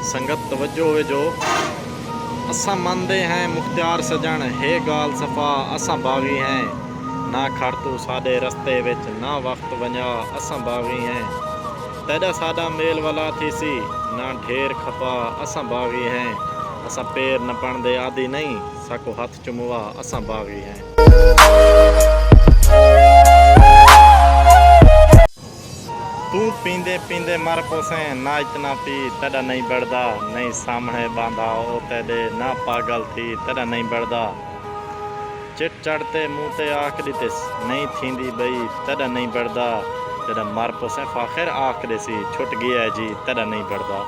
संगत तवज्जो वेजो। असां मंदे हैं मुख्तियार सजण हे गाल सफ़ा असां बागी हैं। ना खड़ तू साडे रस्ते विच ना वक्त वञा असां बागी हैं। तेॾा साडा मेल वला थीसी ना ढेर खपा असां बागी हैं। असां पैर न पणदे आदि नहीं साको हथ चुमवा असां बागी हैं। तू पींदे पींदे मर पोसें ना इतना पी तेॾा नहीं बढ़दा। नहीं सामने बांधा ओ तेॾे ना पागल थी तेॾा नहीं बढ़दा। चिट चढ़ते मुँह ते आख ॾितिस नहीं थींदी बई तेॾा नहीं बढ़दा। तेॾा मर पोसें फ़ाखिर आख ॾिसी छुट गया जी तेॾा नहीं बढ़दा।